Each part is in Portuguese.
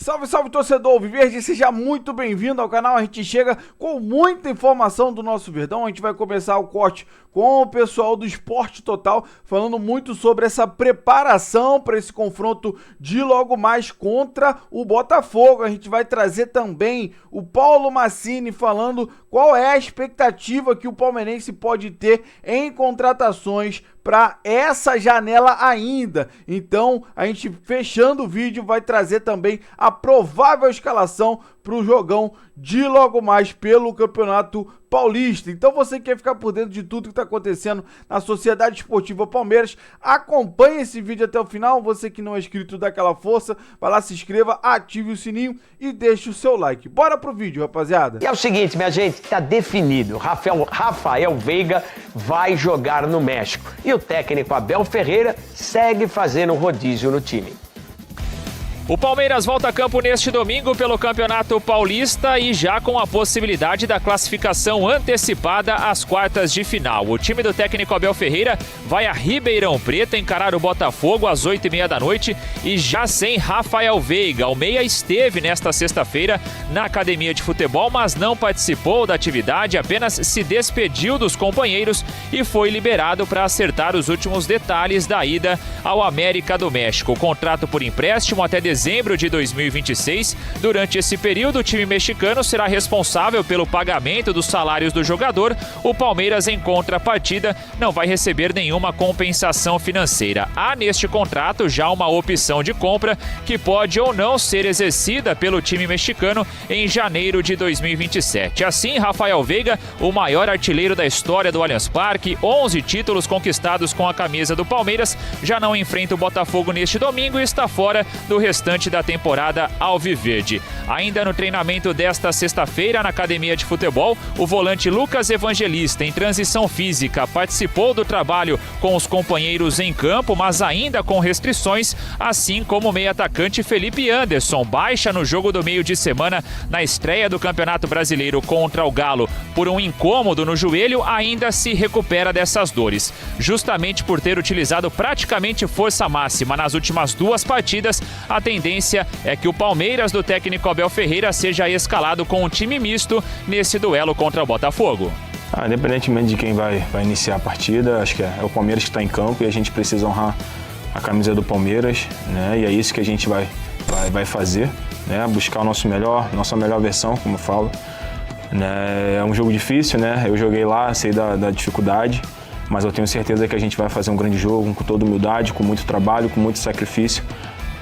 Salve, salve, torcedor Alviverde, seja muito bem-vindo ao canal. A gente chega com muita informação do nosso Verdão. A gente vai começar o corte com o pessoal do Esporte Total, falando muito sobre essa preparação para esse confronto de logo mais contra o Botafogo. A gente vai trazer também o Paulo Massini falando qual é a expectativa que o palmeirense pode ter em contratações para essa janela ainda. Então, a gente fechando o vídeo vai trazer também a provável escalação para o jogão de logo mais pelo Campeonato Paulista. Então, você que quer ficar por dentro de tudo que está acontecendo na Sociedade Esportiva Palmeiras, acompanhe esse vídeo até o final. Você que não é inscrito, dá aquela força, vai lá, se inscreva, ative o sininho e deixe o seu like. Bora pro vídeo, rapaziada. E é o seguinte, minha gente, tá definido. Rafael Veiga vai jogar no México. E o técnico Abel Ferreira segue fazendo rodízio no time. O Palmeiras volta a campo neste domingo pelo Campeonato Paulista e já com a possibilidade da classificação antecipada às quartas de final. O time do técnico Abel Ferreira vai a Ribeirão Preto encarar o Botafogo às 8h30 da noite e já sem Rafael Veiga. O meia esteve nesta sexta-feira na academia de futebol, mas não participou da atividade, apenas se despediu dos companheiros e foi liberado para acertar os últimos detalhes da ida ao América do México. O contrato por empréstimo até dezembro de 2026. Durante esse período, o time mexicano será responsável pelo pagamento dos salários do jogador. O Palmeiras, em contrapartida, não vai receber nenhuma compensação financeira. Há neste contrato já uma opção de compra que pode ou não ser exercida pelo time mexicano em janeiro de 2027. Assim, Rafael Veiga, o maior artilheiro da história do Allianz Parque, 11 títulos conquistados com a camisa do Palmeiras, já não enfrenta o Botafogo neste domingo e está fora do restante da temporada alviverde. Ainda no treinamento desta sexta-feira na academia de futebol, o volante Lucas Evangelista, em transição física, participou do trabalho com os companheiros em campo, mas ainda com restrições, assim como o meio-atacante Felipe Anderson, baixa no jogo do meio de semana na estreia do Campeonato Brasileiro contra o Galo por um incômodo no joelho, ainda se recupera dessas dores. Justamente por ter utilizado praticamente força máxima nas últimas duas partidas, a tendência é que o Palmeiras do técnico Abel Ferreira seja escalado com um time misto nesse duelo contra o Botafogo. Independentemente de quem vai iniciar a partida, acho que é o Palmeiras que está em campo e a gente precisa honrar a camisa do Palmeiras, né? E é isso que a gente vai fazer, né? Buscar o nossa melhor versão, como eu falo. Né? É um jogo difícil, né? Eu joguei lá, sei da dificuldade, mas eu tenho certeza que a gente vai fazer um grande jogo com toda humildade, com muito trabalho, com muito sacrifício.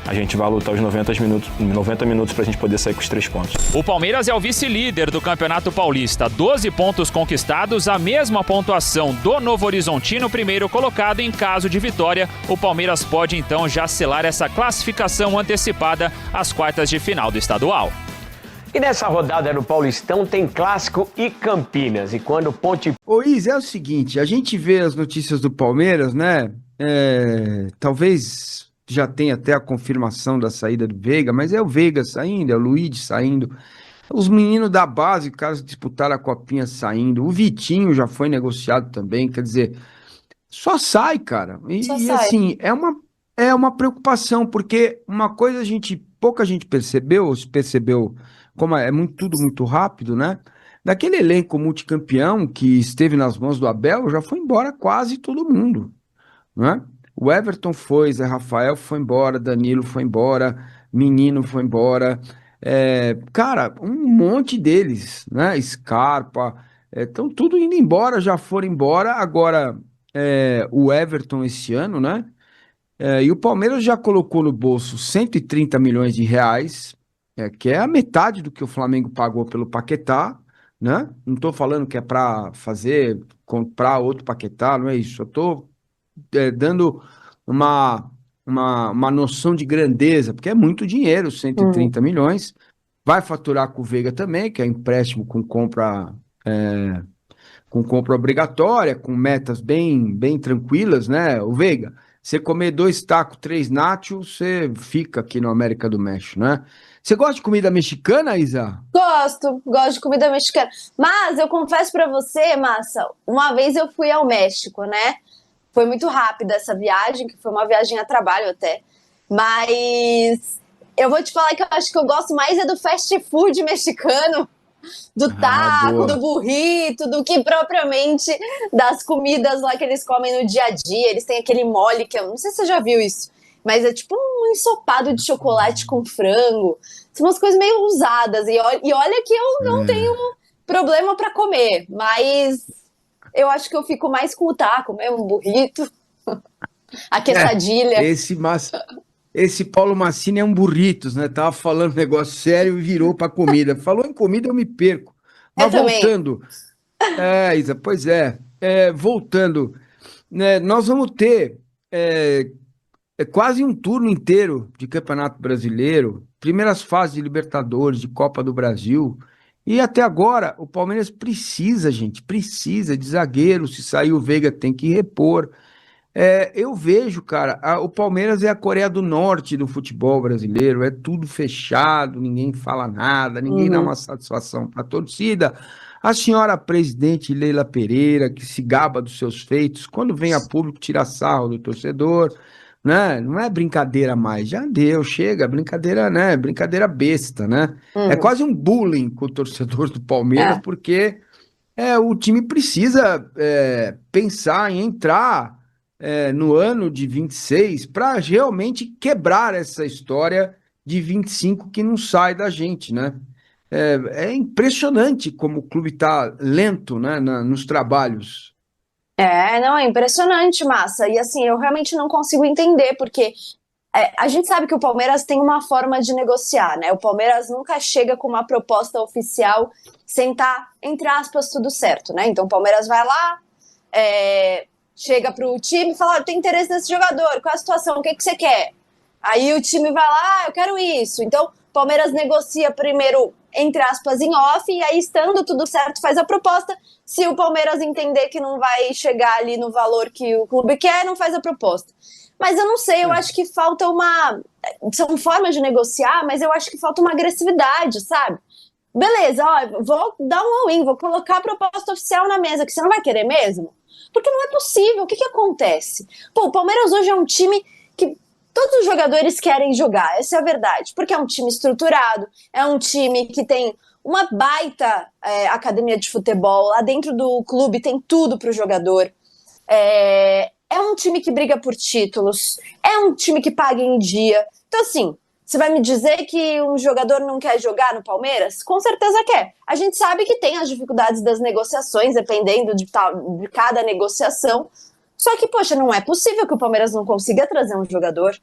A gente vai lutar os 90 minutos para a gente poder sair com os 3 pontos. O Palmeiras é o vice-líder do Campeonato Paulista. 12 pontos conquistados, a mesma pontuação do Novo Horizontino, primeiro colocado. Em caso de vitória, o Palmeiras pode então já selar essa classificação antecipada às quartas de final do estadual. E nessa rodada no Paulistão tem Clássico e Campinas. E quando Ponte... Ô Isa, é o seguinte, a gente vê as notícias do Palmeiras, né? Talvez já tem até a confirmação da saída do Veiga, mas é o Veiga saindo, é o Luiz saindo, os meninos da base, caso disputaram a copinha, saindo, o Vitinho já foi negociado também, quer dizer, só sai, cara, e sai. Assim, é uma preocupação, porque uma coisa pouca gente percebeu, se percebeu, como tudo muito rápido, né, daquele elenco multicampeão que esteve nas mãos do Abel, já foi embora quase todo mundo, né? O Everton foi, Zé Rafael foi embora, Danilo foi embora, Menino foi embora, cara, um monte deles, né? Scarpa, estão tudo indo embora, já foram embora, agora o Everton esse ano, né? E o Palmeiras já colocou no bolso 130 milhões de reais, que é a metade do que o Flamengo pagou pelo Paquetá, né? Não estou falando que é para comprar outro Paquetá, não é isso, eu estou dando uma noção de grandeza, porque é muito dinheiro, 130 milhões, vai faturar com o Veiga também, que é empréstimo com compra obrigatória, com metas bem tranquilas, né, o Veiga, você comer 2 tacos, 3 nachos, você fica aqui no América do México, né? Você gosta de comida mexicana, Isa? Gosto de comida mexicana, mas eu confesso pra você, Massa, uma vez eu fui ao México, né? Foi muito rápida essa viagem, que foi uma viagem a trabalho até. Mas Eu vou te falar que eu acho que eu gosto mais é do fast food mexicano, do taco, boa. do burrito, do que propriamente das comidas lá que eles comem no dia a dia. Eles têm aquele mole que eu não sei se você já viu isso, mas é tipo um ensopado de chocolate com frango. São umas coisas meio usadas. E olha que eu não tenho problema para comer, mas eu acho que eu fico mais com o taco mesmo, um burrito, a quesadilha. Esse Paulo Massini é um burritos, né? Tava falando negócio sério e virou pra comida. Falou em comida, eu me perco. Eu Mas também. voltando. Isa, pois é. Voltando, né? Nós vamos ter quase um turno inteiro de Campeonato Brasileiro, primeiras fases de Libertadores, de Copa do Brasil. E até agora, o Palmeiras precisa, gente, precisa de zagueiro. Se sair o Veiga, tem que repor. Eu vejo, cara, o Palmeiras é a Coreia do Norte do futebol brasileiro, é tudo fechado, ninguém fala nada, ninguém dá uma satisfação para a torcida. A senhora presidente Leila Pereira, que se gaba dos seus feitos, quando vem a público tira sarro do torcedor, né? Não é brincadeira mais, já deu, chega, brincadeira, né? Brincadeira besta, né? É quase um bullying com o torcedor do Palmeiras, porque o time precisa pensar em entrar no ano de 26 para realmente quebrar essa história de 25 que não sai da gente, né? É impressionante como o clube está lento, né, nos trabalhos. Não, é impressionante, Massa. E assim, eu realmente não consigo entender, porque a gente sabe que o Palmeiras tem uma forma de negociar, né? O Palmeiras nunca chega com uma proposta oficial sem estar, entre aspas, tudo certo, né? Então o Palmeiras vai lá, chega pro time e fala, eu tenho interesse nesse jogador, qual é a situação, o que você quer? Aí o time vai lá, eu quero isso. Então o Palmeiras negocia primeiro, entre aspas, em off, e aí estando tudo certo faz a proposta. Se o Palmeiras entender que não vai chegar ali no valor que o clube quer, não faz a proposta. Mas eu não sei, eu acho que falta são formas de negociar, mas eu acho que falta uma agressividade, sabe? Beleza, vou dar um all-in, vou colocar a proposta oficial na mesa, que você não vai querer mesmo? Porque não é possível, o que acontece? Pô, o Palmeiras hoje é um time que todos os jogadores querem jogar, essa é a verdade, porque é um time estruturado, é um time que tem uma baita academia de futebol, lá dentro do clube tem tudo para o jogador, é um time que briga por títulos, é um time que paga em dia. Então assim, você vai me dizer que um jogador não quer jogar no Palmeiras? Com certeza quer. A gente sabe que tem as dificuldades das negociações, dependendo de cada negociação. Só que, poxa, não é possível que o Palmeiras não consiga trazer um jogador.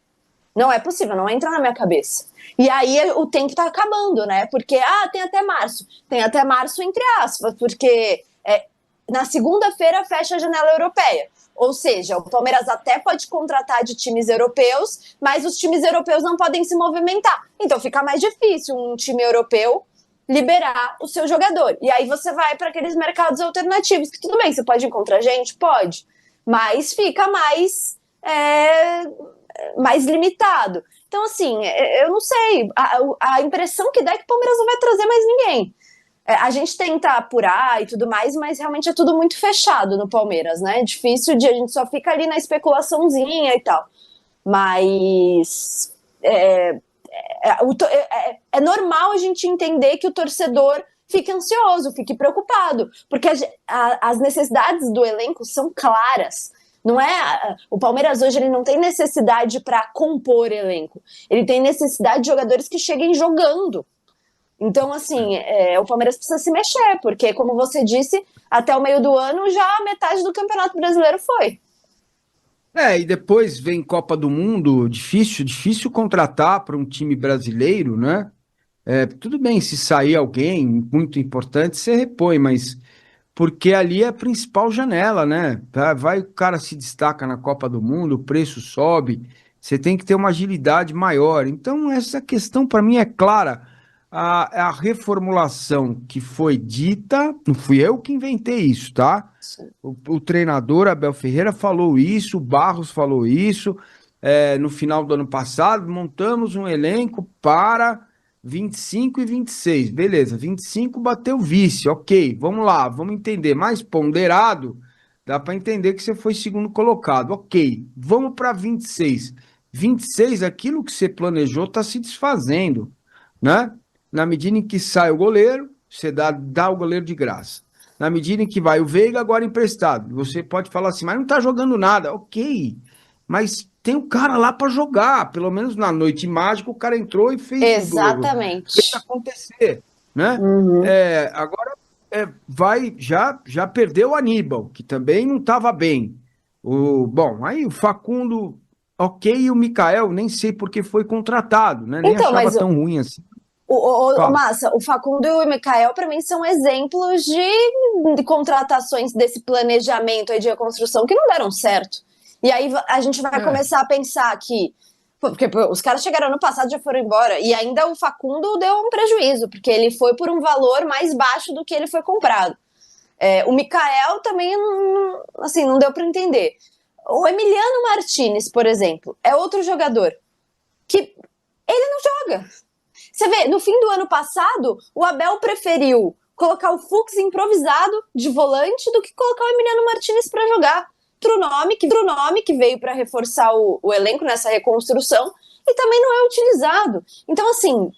Não é possível, não entra na minha cabeça. E aí o tempo tá acabando, né? Porque, tem até março. Tem até março, entre aspas, porque na segunda-feira fecha a janela europeia. Ou seja, o Palmeiras até pode contratar de times europeus, mas os times europeus não podem se movimentar. Então fica mais difícil um time europeu liberar o seu jogador. E aí você vai para aqueles mercados alternativos, que tudo bem, você pode encontrar gente? Pode. Mas fica mais limitado. Então, assim, eu não sei. A impressão que dá é que o Palmeiras não vai trazer mais ninguém. A gente tenta apurar e tudo mais, mas realmente é tudo muito fechado no Palmeiras, né? É difícil, a gente só fica ali na especulaçãozinha e tal. Mas é normal a gente entender que o torcedor fique ansioso, fique preocupado, porque as necessidades do elenco são claras. Não o Palmeiras hoje ele não tem necessidade para compor elenco, ele tem necessidade de jogadores que cheguem jogando. Então, assim, o Palmeiras precisa se mexer, porque, como você disse, até o meio do ano já metade do Campeonato Brasileiro foi. E depois vem Copa do Mundo, difícil contratar para um time brasileiro, né? Tudo bem, se sair alguém muito importante, você repõe, mas porque ali é a principal janela, né? Vai, o cara se destaca na Copa do Mundo, o preço sobe, você tem que ter uma agilidade maior. Então, essa questão para mim é clara. A reformulação que foi dita, não fui eu que inventei isso, tá? O treinador Abel Ferreira falou isso, o Barros falou isso, no final do ano passado, montamos um elenco para 25 e 26, beleza, 25 bateu vice, ok, vamos lá, vamos entender, mais ponderado, dá para entender que você foi segundo colocado, ok, vamos para 26, 26, aquilo que você planejou está se desfazendo, né? Na medida em que sai o goleiro, você dá o goleiro de graça. Na medida em que vai o Veiga, agora emprestado. Você pode falar assim, mas não tá jogando nada. Ok, mas tem um cara lá para jogar. Pelo menos na noite mágica, o cara entrou e fez Exatamente. acontecer, né? Agora já perdeu o Aníbal, que também não estava bem. Bom, aí o Facundo, ok, e o Mikael, nem sei porque foi contratado, né? Nem Então, achava mas tão ruim assim. Massa, o Facundo e o Mikael, para mim, são exemplos de contratações desse planejamento aí de reconstrução que não deram certo. E aí a gente vai começar a pensar que. Porque os caras chegaram ano passado e já foram embora. E ainda o Facundo deu um prejuízo, porque ele foi por um valor mais baixo do que ele foi comprado. O Mikael também, assim, não deu para entender. O Emiliano Martinez, por exemplo, é outro jogador que ele não joga. Você vê, no fim do ano passado, o Abel preferiu colocar o Fux improvisado de volante do que colocar o Emiliano Martinez para jogar. Outro nome que veio para reforçar o elenco nessa reconstrução e também não é utilizado. Então, assim,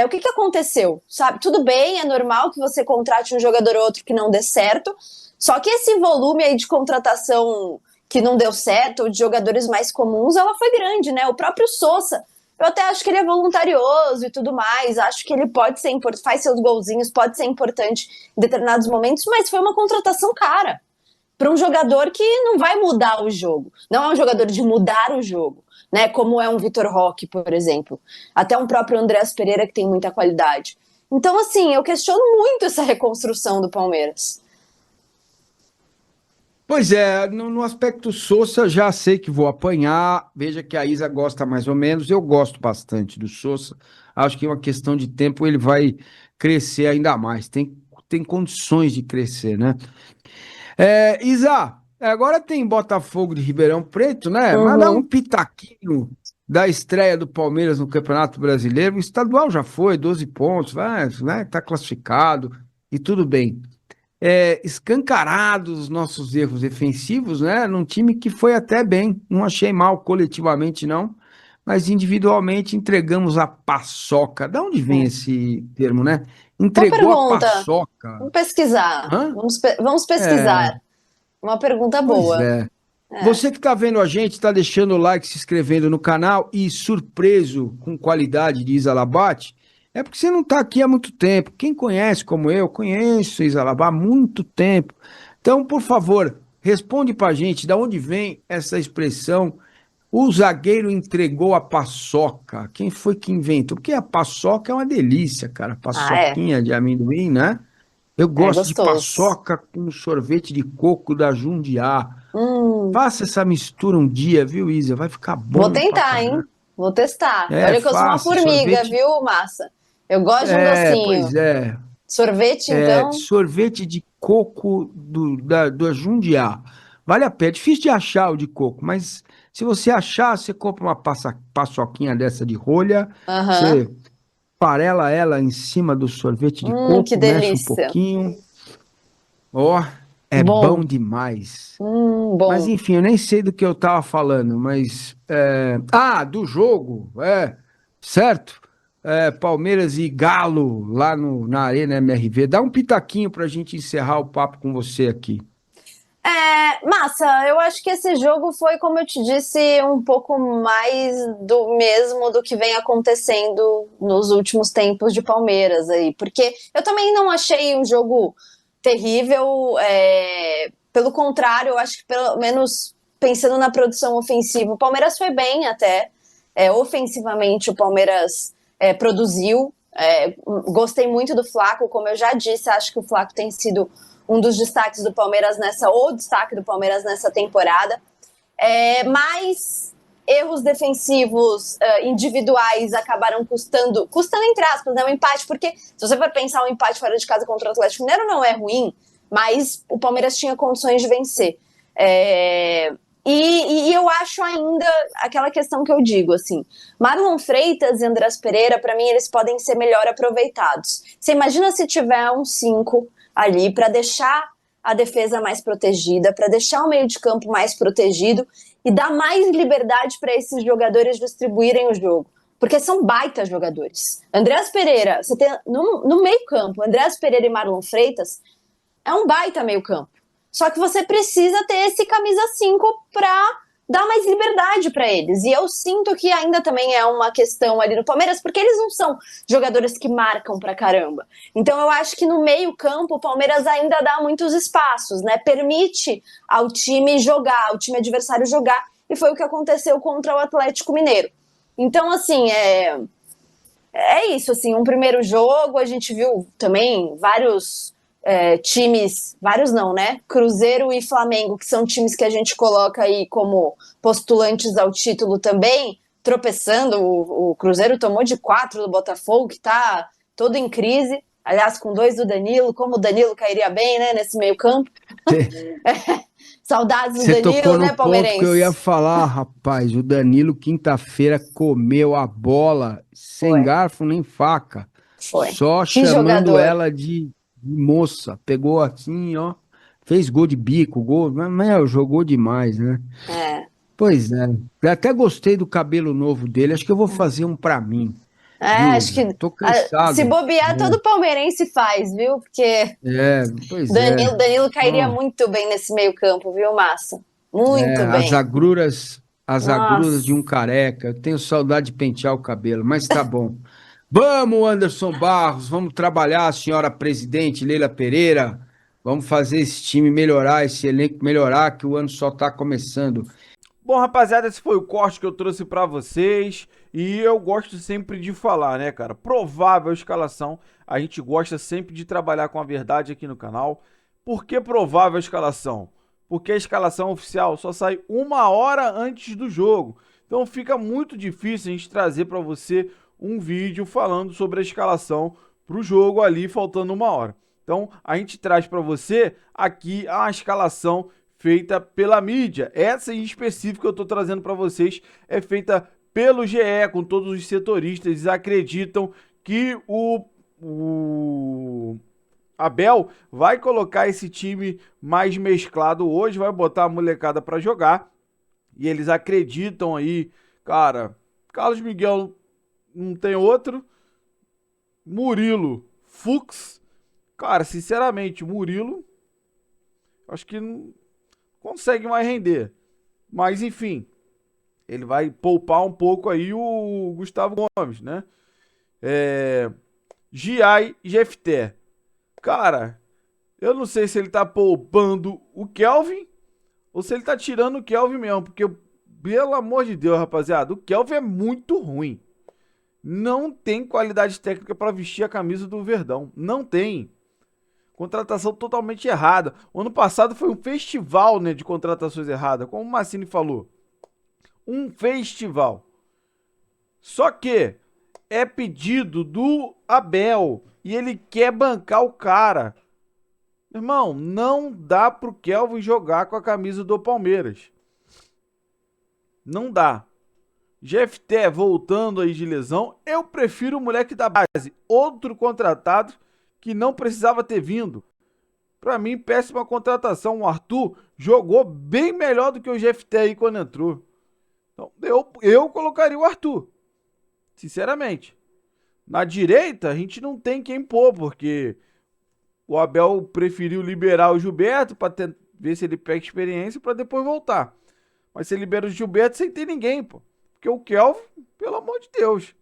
o que aconteceu? Sabe? Tudo bem, é normal que você contrate um jogador ou outro que não dê certo, só que esse volume aí de contratação que não deu certo, ou de jogadores mais comuns, ela foi grande, né? O próprio Sousa, eu até acho que ele é voluntarioso e tudo mais, acho que ele pode ser importante, faz seus golzinhos, pode ser importante em determinados momentos, mas foi uma contratação cara para um jogador que não vai mudar o jogo, não é um jogador de mudar o jogo, né? Como é um Vitor Roque, por exemplo, até um próprio Andreas Pereira que tem muita qualidade. Então, assim, eu questiono muito essa reconstrução do Palmeiras. Pois é, no aspecto Sousa, já sei que vou apanhar. Veja que a Isa gosta mais ou menos. Eu gosto bastante do Sousa. Acho que em uma questão de tempo ele vai crescer ainda mais. Tem condições de crescer, né? Isa, agora tem Botafogo de Ribeirão Preto, né? Mas dá um pitaquinho da estreia do Palmeiras no Campeonato Brasileiro. O estadual já foi, 12 pontos, né? Tá classificado e tudo bem. Escancarados os nossos erros defensivos, né? Num time que foi até bem, não achei mal coletivamente, não, mas individualmente entregamos a paçoca. Da onde vem esse termo, né? Entregou a paçoca. Vamos pesquisar. Vamos pesquisar. Uma pergunta boa. Pois é. Você que está vendo a gente, está deixando o like, se inscrevendo no canal e surpreso com qualidade de Isa Labate, é porque você não está aqui há muito tempo. Quem conhece como eu, conheço Isa Labate há muito tempo. Então, por favor, responde para a gente de onde vem essa expressão. O zagueiro entregou a paçoca. Quem foi que inventou? Porque a paçoca é uma delícia, cara. Paçoquinha de amendoim, né? Eu gosto de paçoca com sorvete de coco da Jundiá. Faça essa mistura um dia, viu, Isa? Vai ficar bom. Vou tentar, hein? Vou testar. Olha que eu sou uma formiga, viu, Massa? Eu gosto de um docinho. Pois é. Sorvete, então? Sorvete de coco da Jundiá. Vale a pena. É difícil de achar o de coco, mas se você achar, você compra uma paçoquinha dessa de rolha, você farela ela em cima do sorvete de coco, que mexe delícia. um pouquinho. Bom demais. Bom. Mas enfim, eu nem sei do que eu tava falando, mas... do jogo, certo? Palmeiras e Galo lá na Arena MRV. Dá um pitaquinho pra gente encerrar o papo com você aqui. Massa, eu acho que esse jogo foi, como eu te disse, um pouco mais do mesmo do que vem acontecendo nos últimos tempos de Palmeiras aí, porque eu também não achei um jogo terrível, pelo contrário, eu acho que pelo menos pensando na produção ofensiva, o Palmeiras foi bem até, ofensivamente o Palmeiras produziu, gostei muito do Flaco, como eu já disse, acho que o Flaco tem sido um dos destaques do Palmeiras destaque do Palmeiras nessa temporada, mas erros defensivos individuais acabaram custando entre aspas, né, um empate, porque se você for pensar um empate fora de casa contra o Atlético Mineiro não é ruim, mas o Palmeiras tinha condições de vencer. E eu acho ainda aquela questão que eu digo, assim, Marlon Freitas e Andreas Pereira, para mim, eles podem ser melhor aproveitados. Você imagina se tiver um 5 ali para deixar a defesa mais protegida, para deixar o meio de campo mais protegido e dar mais liberdade para esses jogadores distribuírem o jogo. Porque são baita jogadores. Andreas Pereira, você tem no meio-campo, Andreas Pereira e Marlon Freitas é um baita meio-campo. Só que você precisa ter esse camisa 5 para dar mais liberdade para eles. E eu sinto que ainda também é uma questão ali no Palmeiras, porque eles não são jogadores que marcam pra caramba. Então eu acho que no meio-campo o Palmeiras ainda dá muitos espaços, né? Permite ao time jogar, ao time adversário jogar, e foi o que aconteceu contra o Atlético Mineiro. Então, assim, é isso, assim, um primeiro jogo, a gente viu também vários times, vários não, né? Cruzeiro e Flamengo, que são times que a gente coloca aí como postulantes ao título também, tropeçando. O Cruzeiro tomou de 4 do Botafogo, que tá todo em crise. Aliás, com 2 do Danilo, como o Danilo cairia bem, né, nesse meio campo. Saudades do Você Danilo, tocou no né, ponto palmeirense? que eu ia falar, rapaz. O Danilo, quinta-feira, comeu a bola sem Foi. garfo nem faca. Foi. Só Que chamando jogador. ela de moça. Pegou assim, ó. Fez gol de bico, gol. Mas jogou demais, né? Pois é. Eu até gostei do cabelo novo dele. Acho que eu vou fazer um pra mim. Viu, Acho que Tô cansado. se bobear, todo palmeirense faz, viu? Porque Pois Danilo cairia Ó, muito bem nesse meio campo, viu, Massa? Muito as bem. agruras de Nossa. um careca. Eu tenho saudade de pentear o cabelo, mas tá bom. Vamos, Anderson Barros, vamos trabalhar, senhora presidente Leila Pereira. Vamos fazer esse time melhorar, esse elenco melhorar, que o ano só tá começando. Bom, rapaziada, esse foi o corte que eu trouxe pra vocês e eu gosto sempre de falar, né, cara? Provável escalação, a gente gosta sempre de trabalhar com a verdade aqui no canal. Por que provável escalação? Porque a escalação oficial só sai 1 hora antes do jogo. Então fica muito difícil a gente trazer pra você um vídeo falando sobre a escalação pro jogo ali faltando 1 hora. Então a gente traz pra você aqui a escalação feita pela mídia. Essa em específico que eu tô trazendo para vocês é feita pelo GE, com todos os setoristas. Eles acreditam que o Abel vai colocar esse time mais mesclado hoje, vai botar a molecada para jogar. E eles acreditam aí, cara, Carlos Miguel não tem outro. Murilo, Fux. Cara, sinceramente, Murilo, acho que não consegue mais render. Mas, enfim, ele vai poupar um pouco aí o Gustavo Gomes, né? Giai e Jefté. Cara, eu não sei se ele tá poupando o Kelvin ou se ele tá tirando o Kelvin mesmo, porque, pelo amor de Deus, rapaziada, o Kelvin é muito ruim. Não tem qualidade técnica para vestir a camisa do Verdão. Não tem. Contratação totalmente errada. O ano passado foi um festival, né, de contratações erradas, como o Massini falou. Um festival. Só que é pedido do Abel e ele quer bancar o cara. Irmão, não dá pro Kelvin jogar com a camisa do Palmeiras. Não dá. GFT voltando aí de lesão, eu prefiro o moleque da base, outro contratado que não precisava ter vindo. Pra mim, péssima contratação. O Arthur jogou bem melhor do que o GFT aí quando entrou. Então, eu colocaria o Arthur. Sinceramente. Na direita, a gente não tem quem pôr, porque o Abel preferiu liberar o Gilberto pra ver se ele pega experiência pra depois voltar. Mas você libera o Gilberto sem ter ninguém, pô. Porque o Kelvin, pelo amor de Deus.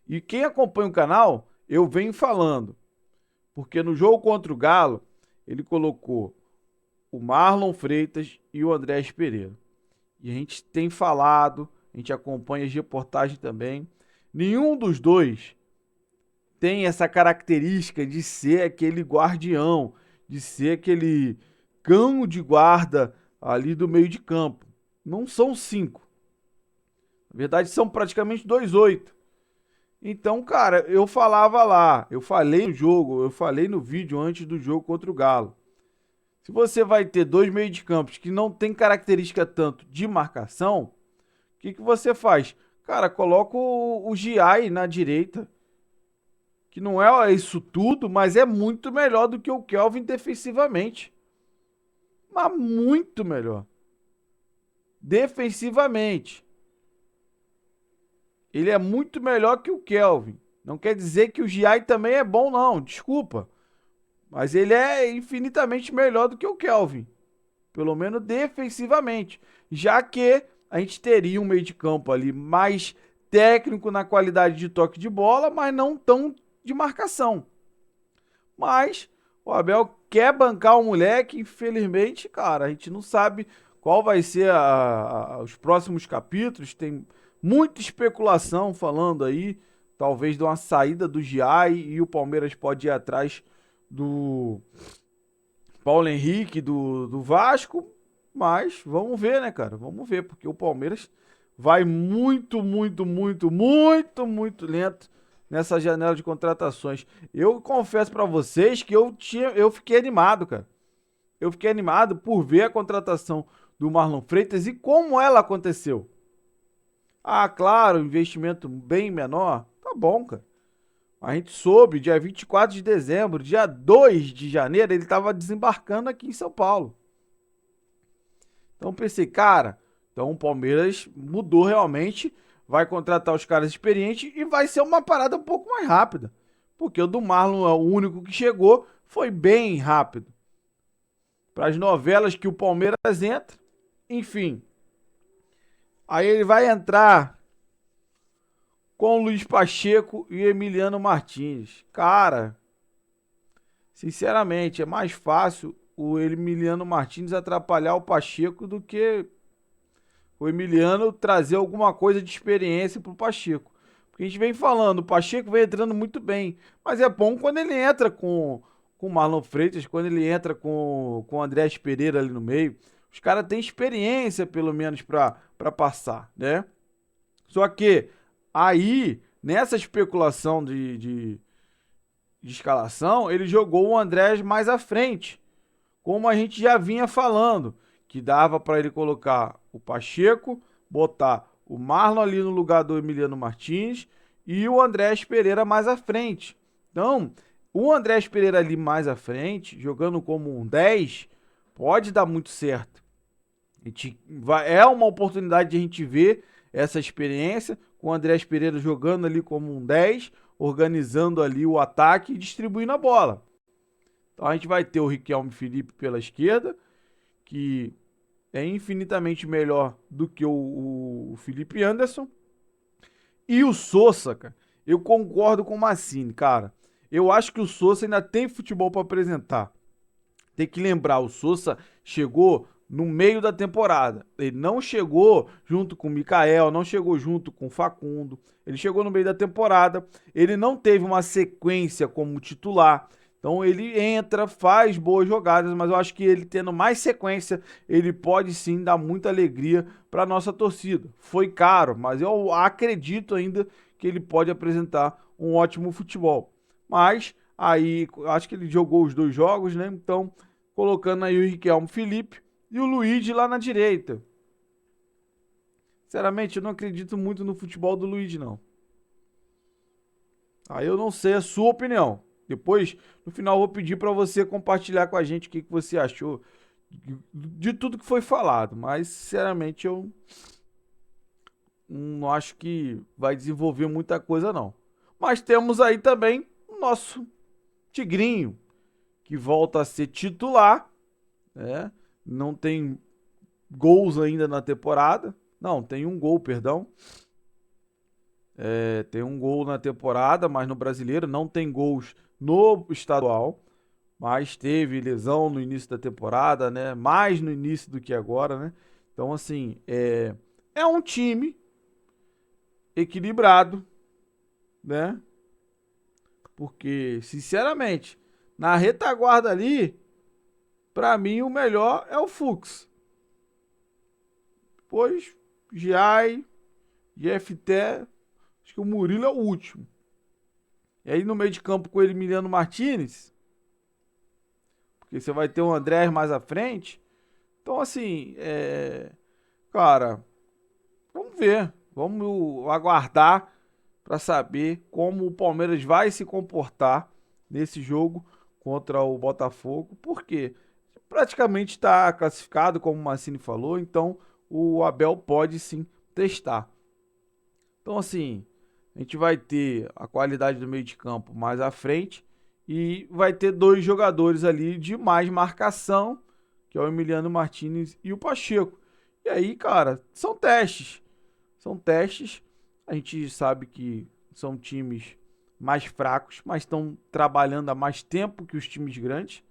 E quem acompanha o canal, eu venho falando. Porque no jogo contra o Galo, ele colocou o Marlon Freitas e o Andrés Pereira. E a gente tem falado, a gente acompanha as reportagens também. Nenhum dos dois tem essa característica de ser aquele guardião, de ser aquele cão de guarda ali do meio de campo. Não são 5. Na verdade, são praticamente 2-8. Então, cara, eu falava lá, eu falei no jogo, eu falei no vídeo antes do jogo contra o Galo. Se você vai ter 2 meio de campos que não tem característica tanto de marcação, o que você faz? Cara, coloca o Giai na direita, que não é isso tudo, mas é muito melhor do que o Kelvin defensivamente. Mas muito melhor. defensivamente. Ele é muito melhor que o Kelvin. Não quer dizer que o Giai também é bom, não. Desculpa. Mas ele é infinitamente melhor do que o Kelvin. Pelo menos defensivamente. Já que a gente teria um meio de campo ali mais técnico na qualidade de toque de bola, mas não tão de marcação. Mas o Abel quer bancar o moleque, infelizmente, cara, a gente não sabe qual vai ser os próximos capítulos. Tem muita especulação falando aí, talvez de uma saída do Giai, e o Palmeiras pode ir atrás do Paulo Henrique, do Vasco. Mas vamos ver, né, cara? Vamos ver, porque o Palmeiras vai muito lento nessa janela de contratações. Eu confesso pra vocês que eu fiquei animado, cara. Eu fiquei animado por ver a contratação do Marlon Freitas e como ela aconteceu. Ah, claro, investimento bem menor. Tá bom, cara. A gente soube, dia 24 de dezembro, dia 2 de janeiro, ele tava desembarcando aqui em São Paulo. Então pensei, cara, então o Palmeiras mudou realmente, vai contratar os caras experientes e vai ser uma parada um pouco mais rápida. Porque o do Marlon é o único que chegou, foi bem rápido. Para as novelas que o Palmeiras entra, enfim. Aí ele vai entrar com o Luiz Pacheco e Emiliano Martins. Cara, sinceramente, é mais fácil o Emiliano Martins atrapalhar o Pacheco do que o Emiliano trazer alguma coisa de experiência pro Pacheco. Porque a gente vem falando, o Pacheco vem entrando muito bem, mas é bom quando ele entra com o Marlon Freitas, quando ele entra com o Andrés Pereira ali no meio. Os caras têm experiência, pelo menos, para passar, né? Só que aí, nessa especulação de escalação, ele jogou o Andrés mais à frente. Como a gente já vinha falando, que dava para ele colocar o Pacheco, botar o Marlon ali no lugar do Emiliano Martins e o Andrés Pereira mais à frente. Então, o Andrés Pereira ali mais à frente, jogando como um 10, pode dar muito certo. É uma oportunidade de a gente ver essa experiência com o Andrés Pereira jogando ali como um 10, organizando ali o ataque e distribuindo a bola. Então a gente vai ter o Riquelme Felipe pela esquerda, que é infinitamente melhor do que o Felipe Anderson. E o Sousa, cara, eu concordo com o Massini, cara. Eu acho que o Sousa ainda tem futebol para apresentar. Tem que lembrar, o Sousa chegou no meio da temporada. Ele não chegou junto com o Mikael, não chegou junto com o Facundo. Ele chegou no meio da temporada. Ele não teve uma sequência como titular. Então ele entra, faz boas jogadas, mas eu acho que ele tendo mais sequência, ele pode sim dar muita alegria para nossa torcida. Foi caro, mas eu acredito ainda que ele pode apresentar um ótimo futebol. Mas aí, acho que ele jogou os 2 jogos, né? Então, colocando aí o Riquelme Felipe e o Luigi lá na direita. Sinceramente, eu não acredito muito no futebol do Luigi, não. Aí eu não sei a sua opinião. Depois, no final, eu vou pedir para você compartilhar com a gente o que você achou de tudo que foi falado. Mas, sinceramente, eu não acho que vai desenvolver muita coisa, não. Mas temos aí também o nosso Tigrinho, que volta a ser titular, né? Não tem gols ainda na temporada. Não, tem um gol, perdão. Tem um gol na temporada, mas no Brasileiro não tem gols no estadual, mas teve lesão no início da temporada, né? Mais no início do que agora, né? Então, assim, é um time equilibrado, né? Porque, sinceramente, na retaguarda ali, pra mim o melhor é o Fux. Depois, Giai, GFT, acho que o Murilo é o último. E aí no meio de campo com o Emiliano Martins, porque você vai ter o André mais à frente. Então assim, cara, vamos ver. Vamos aguardar para saber como o Palmeiras vai se comportar nesse jogo contra o Botafogo. Porque praticamente está classificado, como o Massini falou. Então o Abel pode sim testar. Então, assim, a gente vai ter a qualidade do meio de campo mais à frente e vai ter 2 jogadores ali de mais marcação, que é o Emiliano Martinez e o Pacheco. E aí, cara, são testes. São testes. A gente sabe que são times mais fracos, mas estão trabalhando há mais tempo que os times grandes.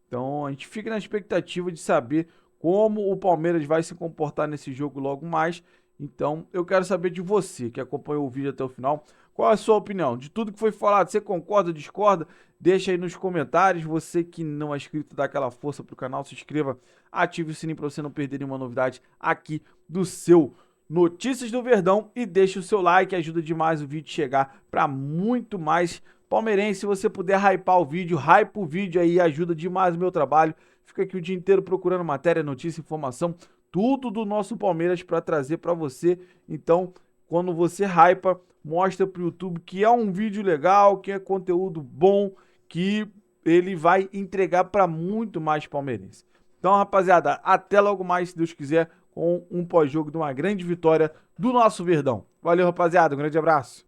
Então, a gente fica na expectativa de saber como o Palmeiras vai se comportar nesse jogo logo mais. Então, eu quero saber de você, que acompanhou o vídeo até o final. Qual é a sua opinião? De tudo que foi falado, você concorda, discorda? Deixa aí nos comentários. Você que não é inscrito, dá aquela força pro canal, se inscreva, ative o sininho para você não perder nenhuma novidade aqui do seu Notícias do Verdão e deixa o seu like, ajuda demais o vídeo chegar para muito mais palmeirense. Se você puder hypar o vídeo, hype o vídeo aí, ajuda demais o meu trabalho. Fica aqui o dia inteiro procurando matéria, notícia, informação, tudo do nosso Palmeiras para trazer para você. Então, quando você hypa, mostra pro YouTube que é um vídeo legal, que é conteúdo bom, que ele vai entregar para muito mais palmeirense. Então, rapaziada, até logo mais, se Deus quiser, com um pós-jogo de uma grande vitória do nosso Verdão. Valeu, rapaziada, um grande abraço.